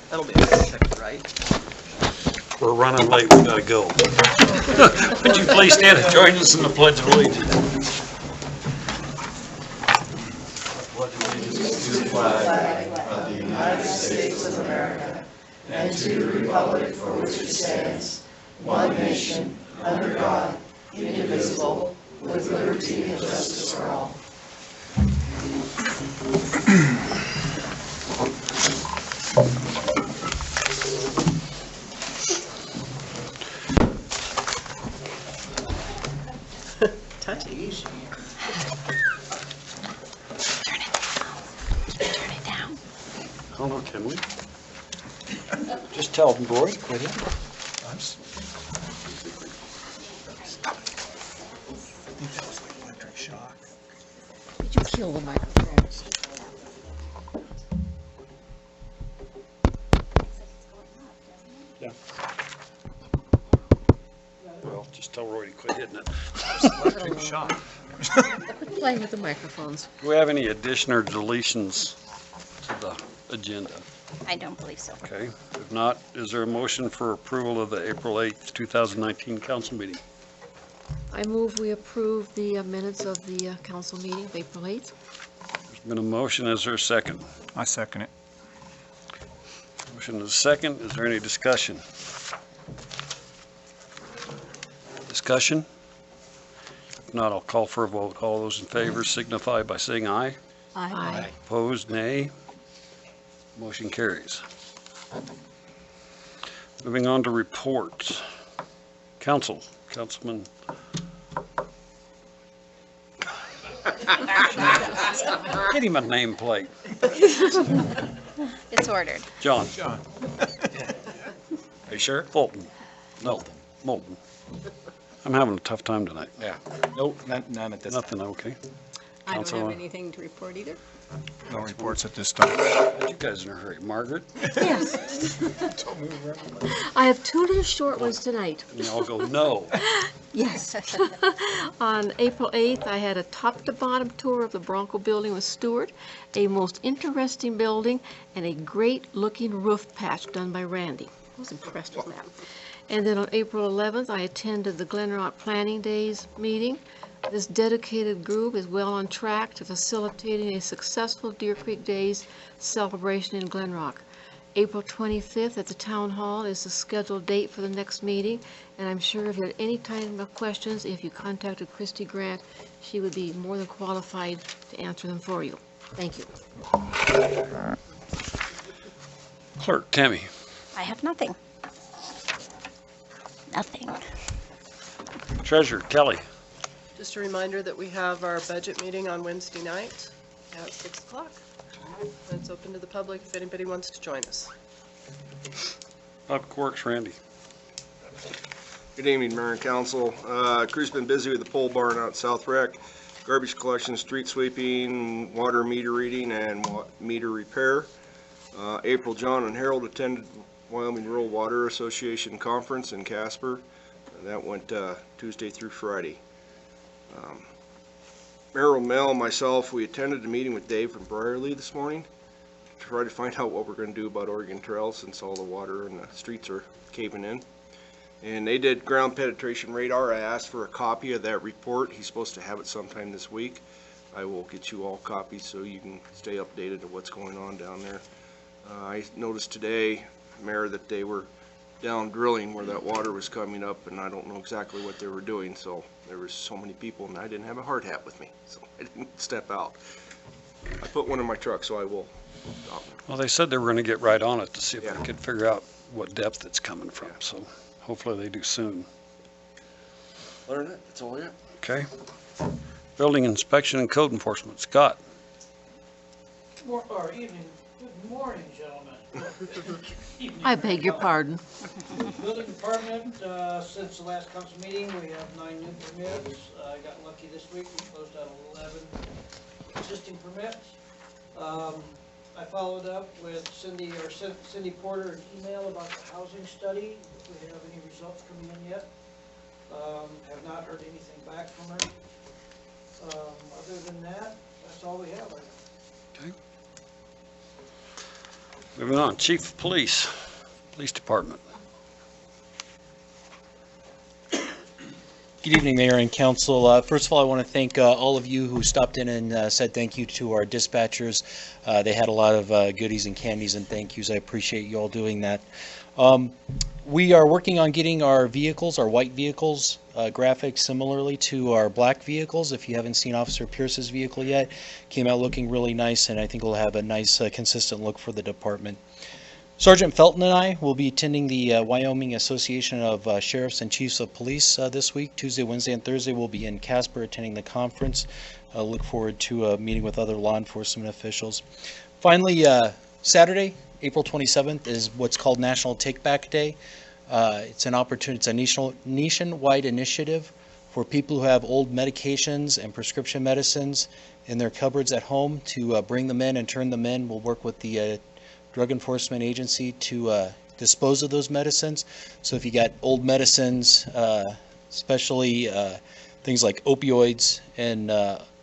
That'll be a second, right? We're running late, we gotta go. Would you please stand and join us in the Pledge of Allegiance? Pledge allegiance to the flag of the United States of America and to the republic for which it stands, one nation, under God, indivisible, with liberty and justice for all. Touchy. Turn it down. I don't know, can we? Just tell them, Roy, quit it. Did you kill the microphone? Yeah. Well, just tell Roy to quit hitting it. Playing with the microphones. Do we have any addition or deletions to the agenda? I don't believe so. Okay, if not, is there a motion for approval of the April 8th, 2019 council meeting? I move we approve the minutes of the council meeting of April 8th. There's been a motion, is there a second? I second it. Motion is second, is there any discussion? Discussion? If not, I'll call for a vote. All those in favor signify by saying aye. Aye. Opposed, nay. Motion carries. Moving on to reports. Councilman. Get him a nameplate. It's ordered. John. Are you sure? Fulton. No, Moulton. I'm having a tough time tonight. Yeah. Nope, none at this time. Nothing, okay. I don't Councilor. have anything to report either. No reports at this time. You guys in a hurry. Margaret? Yes. I have two little short ones tonight. And you all go, no. Yes. On April 8th, I had a top-to-bottom tour of the Bronco Building with Stuart, a most interesting building, and a great-looking roof patch done by Randy. I was impressed with that. And then on April 11th, I attended the Glen Rock Planning Days meeting. This dedicated group is well on track to facilitating a successful Deer Creek Days celebration in Glen Rock. April 25th at the Town Hall is the scheduled date for the next meeting, and I'm sure if you had any kind of questions, if you contacted Christy Grant, she would be more than qualified to answer them for you. Thank you. Clerk, Tammy. I have nothing. Nothing. Treasurer, Kelly. Just a reminder that we have our budget meeting on Wednesday night at 6 o'clock. It's open to the public if anybody wants to join us. Public Works, Randy. Good evening, Mayor and Council. Crew's been busy with the pole barn out South Rec, garbage collection, street sweeping, water meter reading, and meter repair. April, John and Harold attended Wyoming Rural Water Association Conference in Casper. That went Tuesday through Friday. Merrill, Mel, and myself, we attended a meeting with Dave from Briarly this morning to try to find out what we're going to do about Oregon Trail since all the water and the streets are caving in. And they did ground penetration radar. I asked for a copy of that report. He's supposed to have it sometime this week. I will get you all copies so you can stay updated to what's going on down there. I noticed today, Mayor, that they were down drilling where that water was coming up, and I don't know exactly what they were doing, so there was so many people, and I didn't have a hard hat with me, so I didn't step out. I put one in my truck, so I will. Well, they said they were going to get right on it to see if Yeah. they could figure out what depth it's coming from, so hopefully they do soon. Other than that, that's all I got. Okay. Building inspection and code enforcement, Scott. Evening. Good morning, gentlemen. Evening, I beg your Mayor. pardon. Building department, since the last council meeting, we have 9 new permits. I got lucky this week, we closed out 11 existing permits. I followed up with Cindy Porter an email about the housing study, if we have any results coming in yet. Have not heard anything back from her. Other than that, that's all we have. Okay. Moving on, Chief of Police, Police Department. Good evening, Mayor and Council. First of all, I want to thank all of you who stopped in and said thank you to our dispatchers. They had a lot of goodies and candies and thank yous. I appreciate you all doing that. We are working on getting our vehicles, our white vehicles, graphics similarly to our black vehicles. If you haven't seen Officer Pierce's vehicle yet, came out looking really nice, and I think we'll have a nice, consistent look for the department. Sergeant Felton and I will be attending the Wyoming Association of Sheriffs and Chiefs of Police this week. Tuesday, Wednesday, and Thursday we'll be in Casper attending the conference. Look forward to meeting with other law enforcement officials. Finally, Saturday, April 27th is what's called National Take Back Day. It's an opportunity, it's a nationwide initiative for people who have old medications and prescription medicines in their cupboards at home to bring them in and turn them in. We'll work with the Drug Enforcement Agency to dispose of those medicines. So if you got old medicines, especially things like opioids and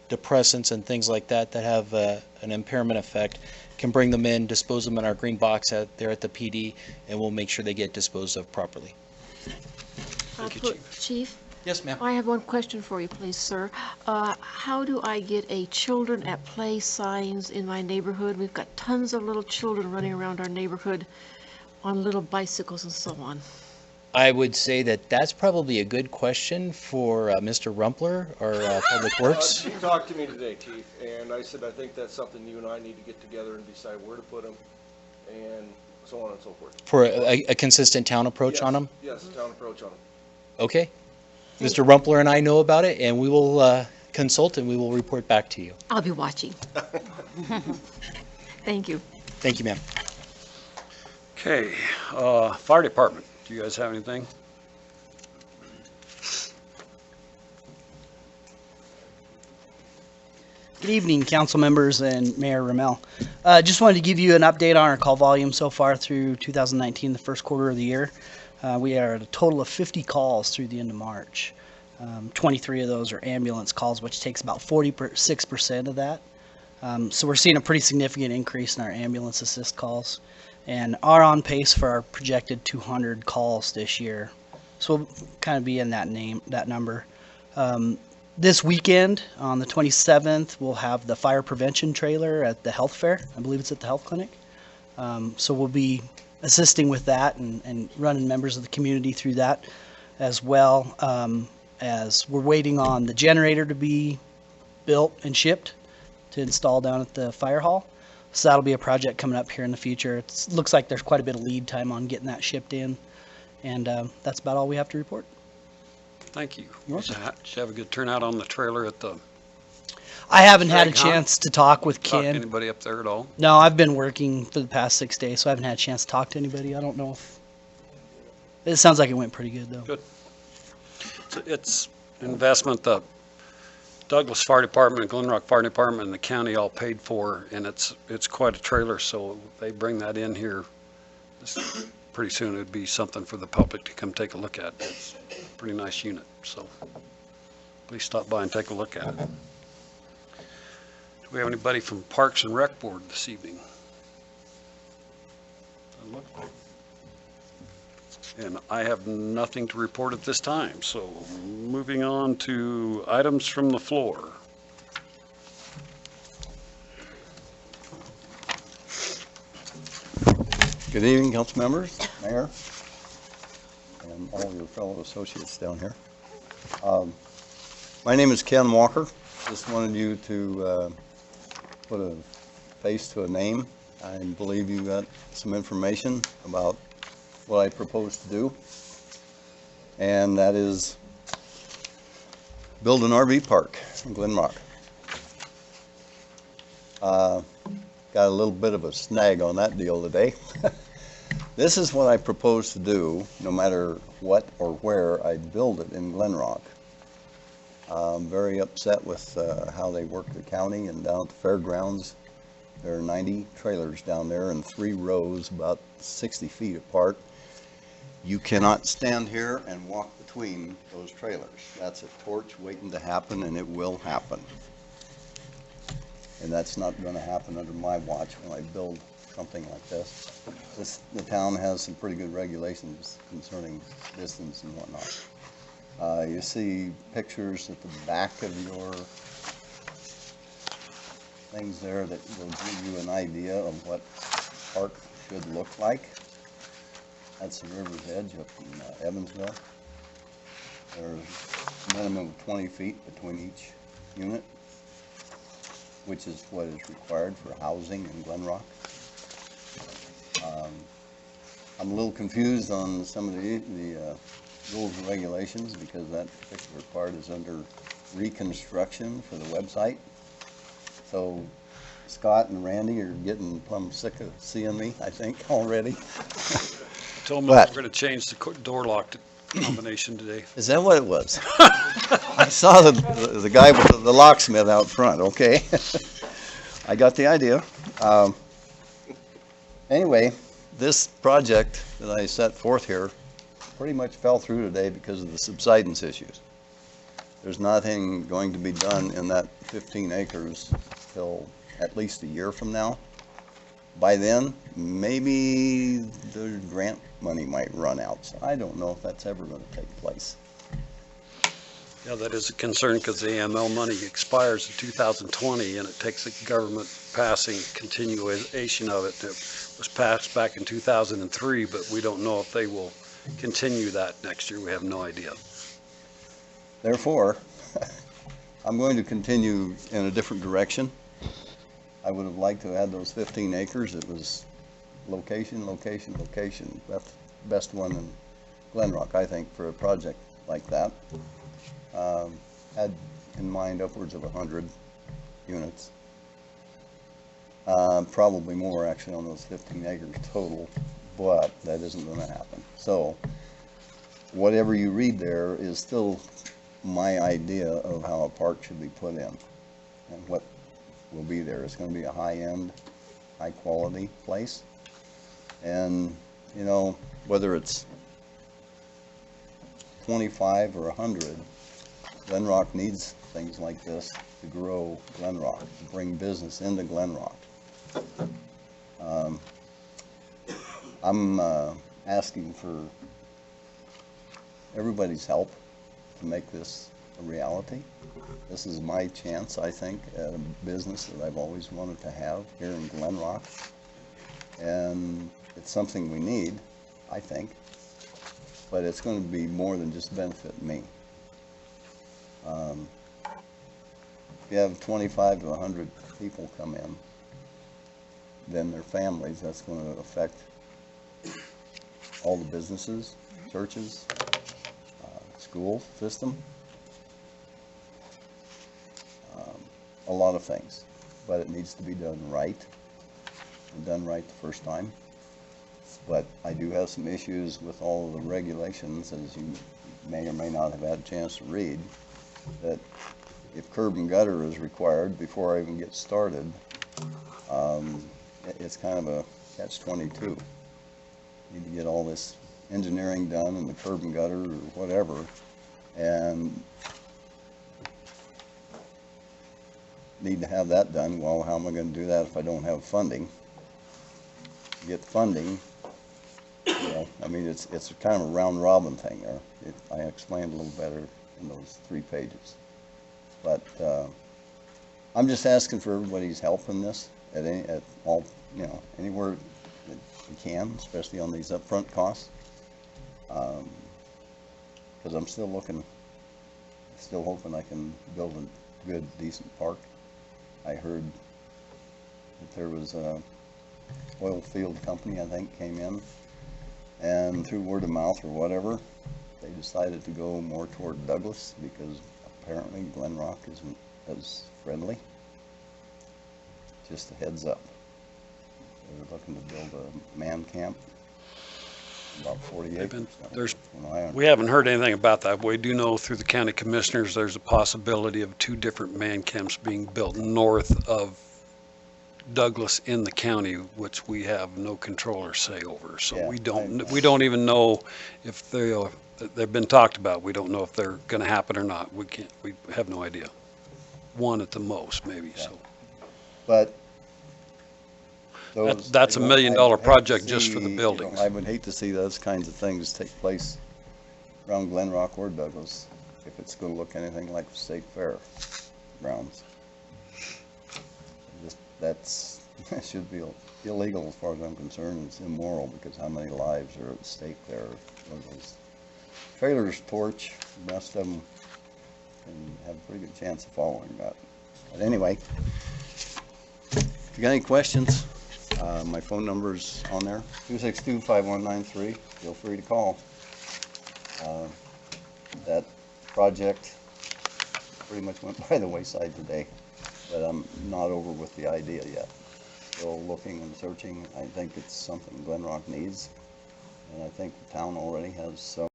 depressants and things like that that have an impairment effect, can bring them in, dispose them in our green box there at the PD, and we'll make sure they get disposed of properly. Thank you, Chief. Chief, Yes, ma'am. I have one question for you, please, sir. How do I get a children at play signs in my neighborhood? We've got tons of little children running around our neighborhood on little bicycles and so on. I would say that that's probably a good question for Mr. Rumpler, our Public Works. She talked to me today, Chief, and I said, I think that's something you and I need to get together and decide where to put them, and so on and so forth. For a consistent town approach on them? Yes, town approach on them. Okay. Mr. Rumpler and I know about it, and we will consult and we will report back to you. I'll be watching. Thank you. Thank you, ma'am. Okay, Fire Department, do you guys have anything? Good evening, council members and Mayor Ramel. Just wanted to give you an update on our call volume so far through 2019, the first quarter of the year. We are at a total of 50 calls through the end of March. 23 of those are ambulance calls, which takes about 46% of that. So we're seeing a pretty significant increase in our ambulance assist calls and are on pace for our projected 200 calls this year. So we'll kind of be in that number. This weekend, on the 27th, we'll have the fire prevention trailer at the health fair. I believe it's at the health clinic. So we'll be assisting with that and running members of the community through that, as well as we're waiting on the generator to be built and shipped to install down at the fire hall. So that'll be a project coming up here in the future. It looks like there's quite a bit of lead time on getting that shipped in, and that's about all we have to report. Thank you. Did you have a good turnout on the trailer at the, I haven't had a Greg, huh? chance to talk with talk to Ken. anybody up there at all? No, I've been working for the past 6 days, so I haven't had a chance to talk to anybody. I don't know if... It sounds like it went pretty good, though. Good. It's an investment the Douglas Fire Department and Glen Rock Fire Department and the county all paid for, and it's quite a trailer, so they bring that in here. Pretty soon it'd be something for the public to come take a look at. It's a pretty nice unit, so please stop by and take a look at it. Do we have anybody from Parks and Rec Board this evening? And I have nothing to report at this time, so moving on to items from the floor. Good evening, council members, mayor, and all of your fellow associates down here. My name is Ken Walker. Just wanted you to put a face to a name. I believe you got some information about what I propose to do, and that is build an RV park in Glen Rock. Got a little bit of a snag on that deal today. This is what I propose to do, no matter what or where I build it in Glen Rock. I'm very upset with how they work the county and down at the fairgrounds. There are 90 trailers down there in 3 rows, about 60 feet apart. You cannot stand here and walk between those trailers. That's a torch waiting to happen, and it will happen. And that's not going to happen under my watch when I build something like this. The town has some pretty good regulations concerning distance and whatnot. You see pictures at the back of your things there that will give you an idea of what park should look like. That's the river's edge up in Evansville. There's a minimum of 20 feet between each unit, which is what is required for housing in Glen Rock. I'm a little confused on some of the rules and regulations because that particular part is under reconstruction for the website. So Scott and Randy are getting plumb sick of seeing me, I think, already. Told me What? we're going to change the door lock combination today. Is that what it was? I saw the guy with the locksmith out front, okay? I got the idea. Anyway, this project that I set forth here pretty much fell through today because of the subsidence issues. There's nothing going to be done in that 15 acres till at least a year from now. By then, maybe the grant money might run out. So I don't know if that's ever going to take place. Yeah, that is a concern because the AML money expires in 2020 and it takes a government passing continuation of it that was passed back in 2003, but we don't know if they will continue that next year. We have no idea. Therefore, I'm going to continue in a different direction. I would have liked to add those 15 acres. It was location, location, location. Best one in Glen Rock, I think, for a project like that. Had in mind upwards of 100 units. Probably more actually on those 15 acres total, but that isn't going to happen. So whatever you read there is still my idea of how a park should be put in and what will be there. It's going to be a high-end, high-quality place. And, you know, whether it's 25 or 100, Glen Rock needs things like this to grow Glen Rock, to bring business into Glen Rock. I'm asking for everybody's help to make this a reality. This is my chance, I think, at a business that I've always wanted to have here in Glen Rock. And it's something we need, I think, but it's going to be more than just benefit me. If you have 25 to 100 people come in, then their families, that's going to affect all the businesses, churches, school system, a lot of things. But it needs to be done right, and done right the first time. But I do have some issues with all of the regulations, as you may or may not have had a chance to read, that if curb and gutter is required before I even get started, it's kind of a catch-22. Need to get all this engineering done and the curb and gutter or whatever, and need to have that done. Well, how am I going to do that if I don't have funding? To get funding, you know, I mean, it's kind of a round-robin thing there. I explained a little better in those 3 pages. But I'm just asking for everybody's help in this at all, you know, anywhere that we can, especially on these upfront costs. Because I'm still hoping I can build a good, decent park. I heard that there was a oil field company, I think, came in, and through word of mouth or whatever, they decided to go more toward Douglas because apparently Glen Rock isn't as friendly. Just a heads up. They're looking to build a man camp, about 40 acres. We haven't heard anything about that. We do know through the county commissioners there's a possibility of 2 different man camps being built north of Douglas in the county, which we have no control or say over. So Yeah, we don't even know if they've been talked about. We don't know if they're going to happen or not. We have no idea. 1 at the most, maybe. Yeah. So, But those. That's a $1 million I would hate to project just for the see, you know, buildings. I would hate to see those kinds of things take place around Glen Rock or Douglas if it's gonna look anything like the state fair grounds. That should be illegal as far as I'm concerned. It's immoral because how many lives are at stake there? When those trailers torch, most of them can have a pretty good chance of falling. But anyway, if you got any questions, my phone number's on there, 262-5193. Feel free to call. That project pretty much went by the wayside today, but I'm not over with the idea yet. Still looking and searching. I think it's something Glen Rock needs, and I think the town already has some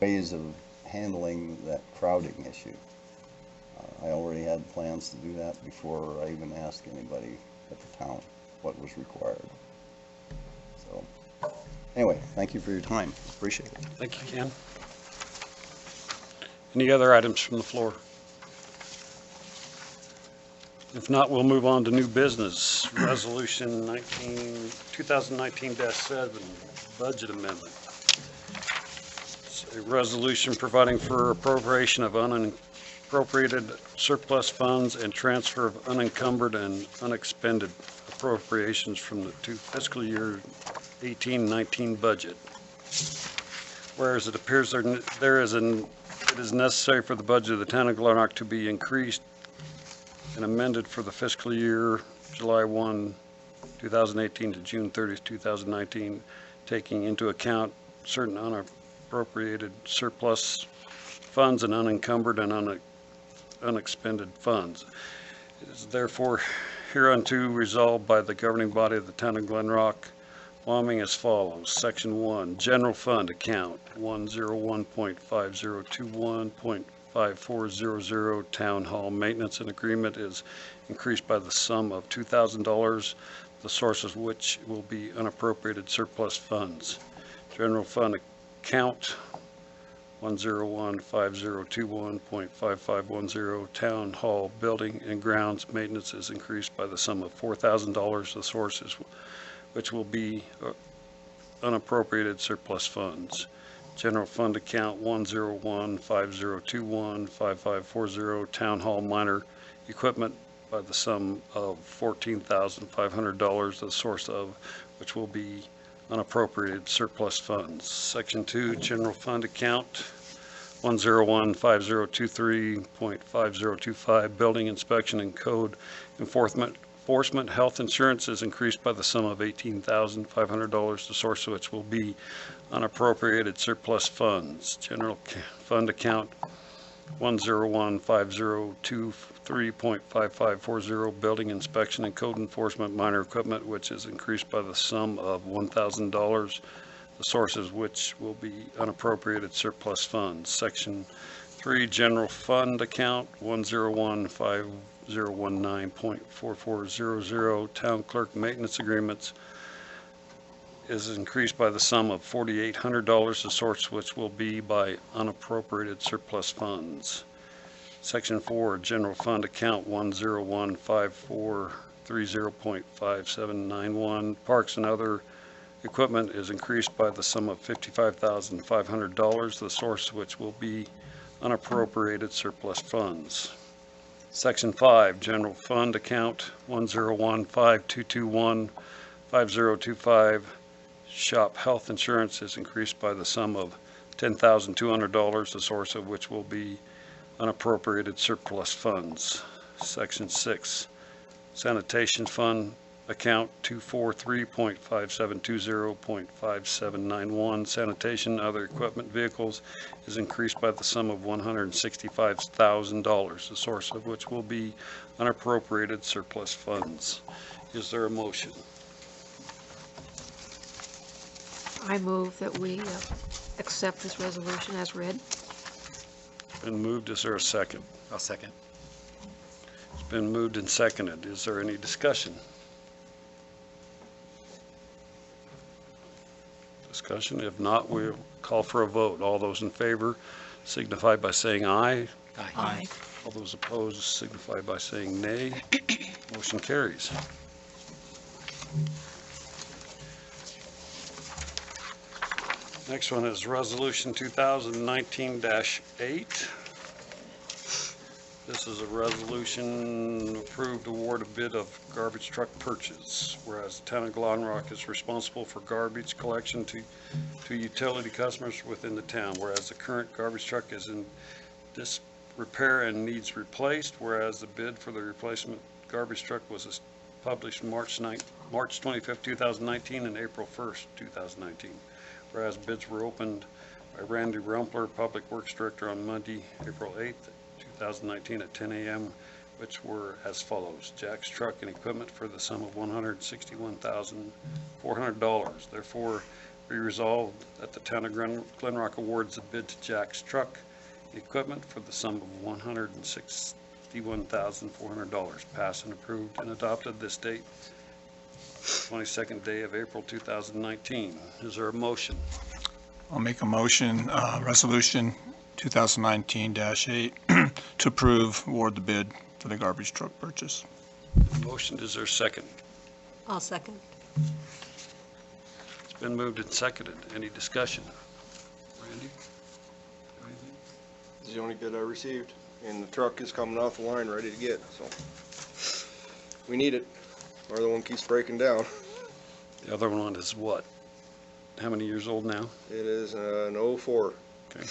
ways of handling that crowding issue. I already had plans to do that before I even asked anybody at the town what was required. So, anyway, thank you for your time. Appreciate it. Thank you, Ken. Any other items from the floor? If not, we'll move on to new business. Resolution 2019-7, budget amendment. It's a resolution providing for appropriation of unappropriated surplus funds and transfer of unencumbered and unexpended appropriations from the fiscal year 18-19 budget. Whereas it appears it is necessary for the budget of the town of Glen Rock to be increased and amended for the fiscal year July 1, 2018 to June 30, 2019, taking into account certain unappropriated surplus funds and unencumbered and unexpended funds. It is therefore hereunto resolved by the governing body of the town of Glen Rock, Wyoming, as follows. Section 1, General Fund Account 101.5021.5400 Town Hall Maintenance and Agreement is increased by the sum of $2,000, the source of which will be unappropriated surplus funds. General Fund Account 101.5021.5510 Town Hall Building and Grounds Maintenance is increased by the sum of $4,000, the sources which will be unappropriated surplus funds. General Fund Account 101.5021.5540 Town Hall Minor Equipment by the sum of $14,500, the source of which will be unappropriated surplus funds. Section 2, General Fund Account 101.5023.5025 Building Inspection and Code Enforcement Health Insurance is increased by the sum of $18,500, the source of which will be unappropriated surplus funds. General Fund Account 101.5023.5540 Building Inspection and Code Enforcement Minor Equipment, which is increased by the sum of $1,000, the sources which will be unappropriated surplus funds. Section 3, General Fund Account 101.5019.4400 Town Clerk Maintenance Agreements is increased by the sum of $4,800, the source which will be by unappropriated surplus funds. Section 4, General Fund Account 101.5430.5791 Parks and Other Equipment is increased by the sum of $55,500, the source which will be unappropriated surplus funds. Section 5, General Fund Account 101.5221.5025 Shop Health Insurance is increased by the sum of $10,200, the source of which will be unappropriated surplus funds. Section 6, Sanitation Fund Account 243.5720.5791 Sanitation and Other Equipment Vehicles is increased by the sum of $165,000, the source of which will be unappropriated surplus funds. Is there a motion? I move that we accept this resolution as read. Been moved. Is there a second? I'll second. It's been moved and seconded. Is there any discussion? Discussion? If not, we'll call for a vote. All those in favor signify by saying aye. Aye. All those opposed signify by saying nay. Motion carries. Next one is Resolution 2019-8. This is a resolution approved award a bid of garbage truck purchase, whereas the town of Glen Rock is responsible for garbage collection to utility customers within the town, whereas the current garbage truck is in disrepair and needs replaced, whereas the bid for the replacement garbage truck was published March 25th, 2019 and April 1st, 2019. Whereas bids were opened by Randy Rumpler, Public Works Director, on Monday, April 8th, 2019 at 10 a.m., which were as follows. Jack's Truck and equipment for the sum of $161,400. Therefore, be resolved that the town of Glen Rock awards the bid to Jack's Truck equipment for the sum of $161,400. Passed and approved and adopted this date, 22nd day of April 2019. Is there a motion? I'll make a motion, resolution 2019-8 to approve, award the bid for the garbage truck purchase. Motion, is there a second? I'll second. It's been moved and seconded. Any discussion? Randy? Anything? This is the only bid I received, and the truck is coming off the line ready to get, so we need it. Our other one keeps breaking down. The other one is what? How many years old now? It is an 04. Okay.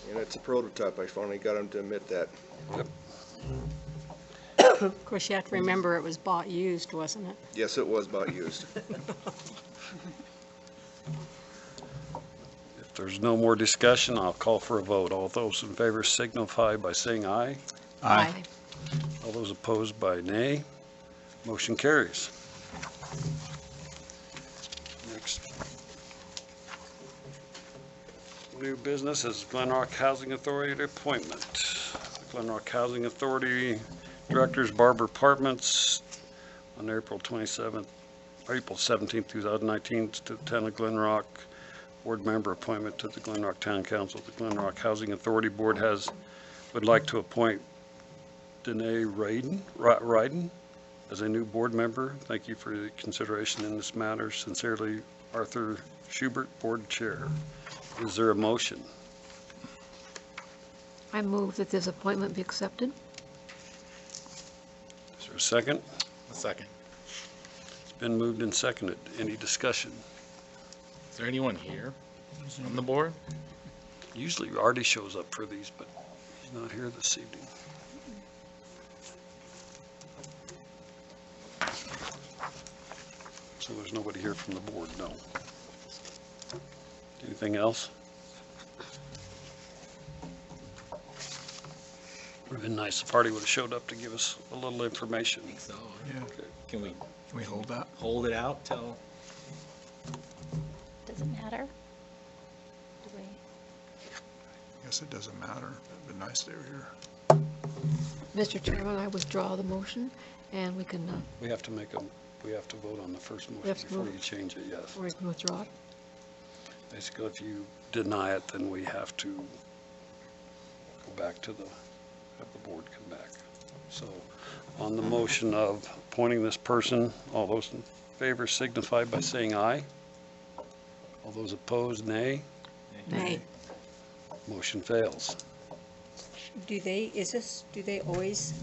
And it's a prototype. I finally got him to admit that. Yep. Of course, you have to remember it was bought used, wasn't it? Yes, it was about used. If there's no more discussion, I'll call for a vote. All those in favor signify by saying aye. Aye. All those opposed by nay. Motion carries. Next. New business is Glen Rock Housing Authority appointment. The Glen Rock Housing Authority Directors Barbara Apartments on April 17th, 2019 to the town of Glen Rock. Board member appointment to the Glen Rock Town Council. The Glen Rock Housing Authority Board would like to appoint Danae Ryden as a new board member. Thank you for your consideration in this matter. Sincerely, Arthur Schubert, Board Chair. Is there a motion? I move that this appointment be accepted. Is there a second? A second. It's been moved and seconded. Any discussion? Is there anyone here on the board? Usually Artie shows up for these, but he's not here this evening. So there's nobody here from the board, no. Anything else? Would have been nice if Artie would have showed up to give us a little information. So, Yeah. Okay. can we hold that? hold it out till? Does it matter? Do we? Guess it doesn't matter. It'd be nice they were here. Mr. Chairman, I withdraw the motion, and we can, We have to we have to vote on the first motion have to before vote. you change it, yes. or we can withdraw it. Basically, if you deny it, then we have to go back to have the board come back. So, on the motion of appointing this person, all those in favor signify by saying aye. All those opposed, nay. Nay. Motion fails. Do they always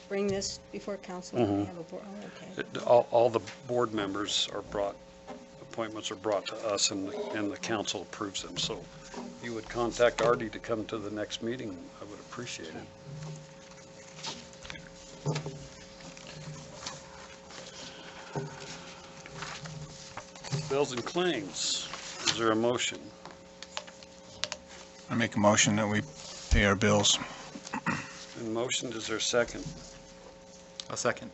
bring this before council when they have a board? Oh, okay. All the board members appointments are brought to us, and the council approves them. So you would contact Artie to come to the next meeting. I would appreciate it. Bills and claims. Is there a motion? I make a motion that we pay our bills. In motion, is there a second? A second.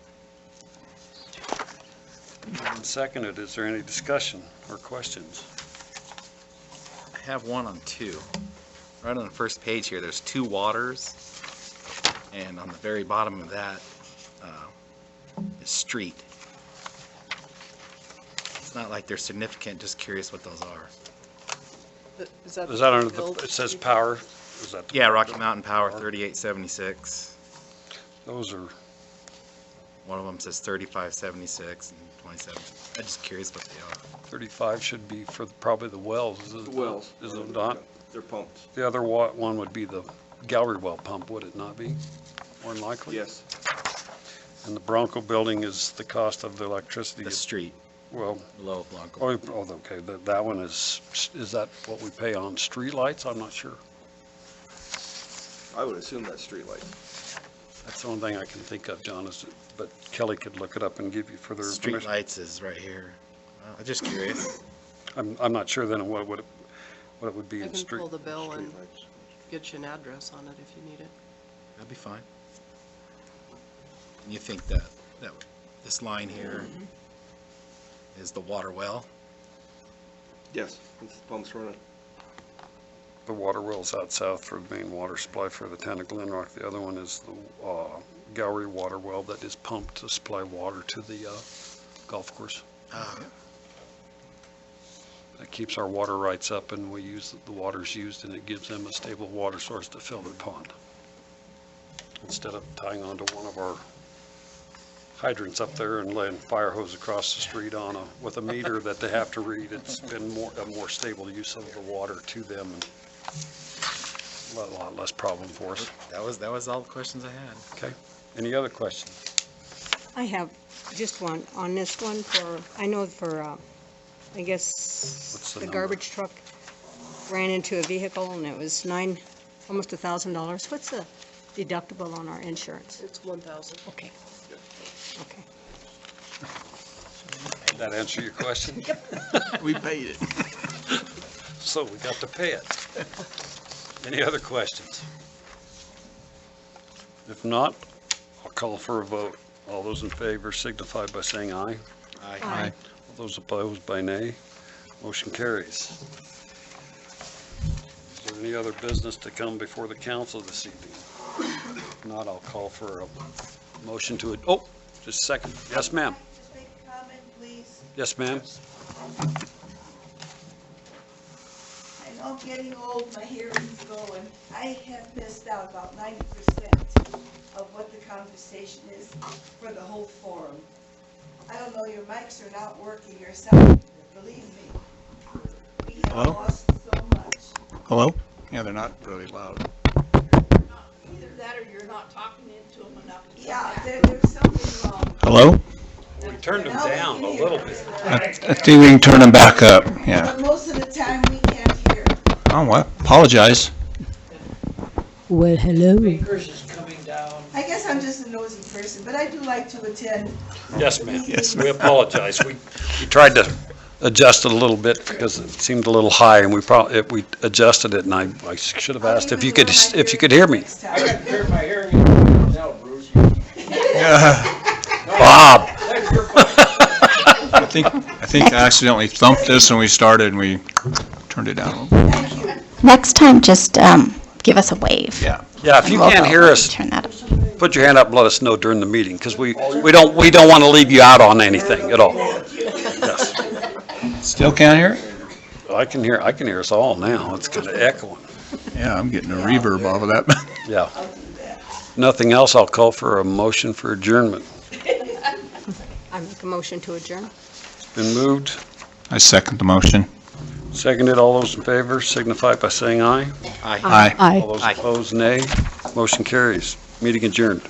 And seconded, is there any discussion or questions? I have one on two. Right on the first page here, there's two waters, and on the very bottom of that is street. It's not like they're significant, just curious what those are. Is that Under billed? it says power? Is that the Yeah, Rocky Mountain Power 3876. Those are One of them says 3576 and 27. I'm just curious what they are. 35 should be for probably the wells. Is it- The wells. Is it not? They're pumps. The other one would be the gallery well pump, would it not be? More than likely? Yes. And the Bronco building is the cost of the electricity. The street, Well, below Blanco. okay, that one is that what we pay on streetlights? I'm not sure. I would assume that's streetlights. That's the only thing I can think of, John, but Kelly could look it up and give you further Street information. lights is right here. I'm just curious. I'm not sure then what it would be I in can street. pull the bill and Streetlights. get you an address on it if you need it. That'd be fine. And you think that this line here is the water well? Yes, it's the pumps running. The water well's out south for the main water supply for the town of Glen Rock. The other one is the gallery water well that is pumped to supply water to the golf course. That keeps our water rights up, and we use, the water's used, and it gives them a stable water source to fill their pond. Instead of tying onto one of our hydrants up there and laying fire hose across the street with a meter that they have to read, it's been a more stable use of the water to them, and a lot less problem for us. That was all the questions I had. Okay. Any other questions? I have just one on this one I know for, I guess, What's the the number? garbage truck ran into a vehicle and it was almost $1,000. What's the deductible on our insurance? It's 1,000. Okay. Okay. Did that answer your question? We paid it. So we got to pay it. Any other questions? If not, I'll call for a vote. All those in favor signify by saying aye. Aye. All those opposed by nay. Motion carries. Is there any other business to come before the council this evening? If not, I'll call for a motion to, just a second. Yes, ma'am. Just make a comment, please. Yes, ma'am. I know I'm getting old, my hearing's going. I have missed out about 90% of what the conversation is for the whole forum. I don't know, your mics are not working, your sound, believe me. We have Hello? lost so much. Hello? Yeah, they're not really loud. Either that or you're not talking into them enough. Yeah, there's something wrong. Hello? We turned them down a little bit. I think we can turn them back up, yeah. But most of the time, we can't hear. Oh, well, apologize. Well, hello. Bakers is coming down. I guess I'm just a nosy person, but I do like to attend. Yes, ma'am. Yes, We apologize. We tried to adjust it a little bit because it seemed a little high, and we adjusted it, and I should have asked if you could hear me. I got to clear my hearing aids now, Bruce. Bob. I think I accidentally thumped this when we started and we turned it down a little bit. Next time, just give us a wave. Yeah. Yeah, if you We'll can't go hear ahead us, and turn that up. put your hand up and let us know during the meeting, because we don't want to leave you out on anything at all. Yes. Still can't hear it? I can hear us all now. It's kind of echoing. Yeah, I'm getting a reverb off of that. Yeah. Nothing else, I'll call for a motion for adjournment. I make a motion to adjourn. Been moved, I second the motion. seconded. All those in favor signify by saying aye. Aye. All those opposed, nay. Motion carries. Meeting adjourned.